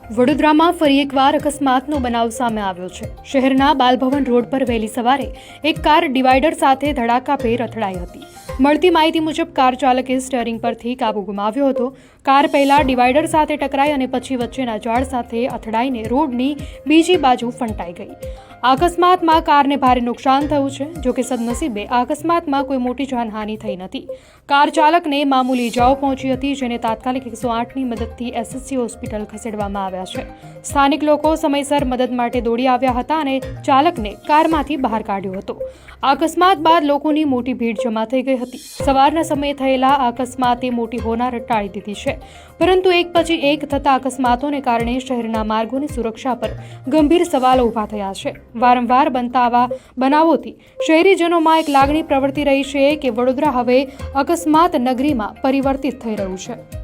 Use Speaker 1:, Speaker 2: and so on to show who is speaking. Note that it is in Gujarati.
Speaker 1: વડોદરામાં ફરી એકવાર અકસ્માતનો બનાવ સામે આવ્યો છે। શહેરના બાલભવન રોડ પર વહેલી સવારે એક કાર ડિવાઈડર સાથે ધડાકાભેર અથડાઈ હતી। મળતી માહિતી મુજબ કાર ચાલકે સ્ટીયરિંગ પરથી કાબુ ગુમાવ્યો હતો। કાર પહેલા ડિવાઈડર સાથે ટકરાઈ અને પછી વચ્ચેના ઝાડ સાથે અથડાઈને રોડની બીજી બાજુ ફંટાઈ ગઈ। આ અકસ્માતમાં કારને ભારે નુકસાન થયું છે। જો કે સદનસીબે આ અકસ્માતમાં કોઈ મોટી જાનહાનિ થઈ નથી। કાર ચાલકને મામૂલી ઇજાઓ પહોંચી હતી, જેને તાત્કાલિક 108ની મદદથી એસએસસી હોસ્પિટલ ખસેડવામાં આવ્યા છે। સ્થાનિક લોકો સમયસર મદદ માટે દોડી આવ્યા હતા અને ચાલકને કારમાંથી બહાર કાઢ્યો હતો। આ અકસ્માત બાદ લોકોની મોટી ભીડ જમા થઈ ગઈ હતી। સવારના સમયે થયેલા આ અકસ્માતે મોટી હોનારત ટાળી દીધી છે, પરંતુ એક પછી એક થતા અકસ્માતોને કારણે શહેરના માર્ગોની સુરક્ષા પર ગંભીર સવાલો ઊભા થયા છે। વારંવાર બનતા આવા બનાવોથી શહેરીજનોમાં એક લાગણી પ્રવર્તી રહી છે કે વડોદરા હવે અકસ્માત નગરીમાં પરિવર્તિત થઈ રહ્યું છે।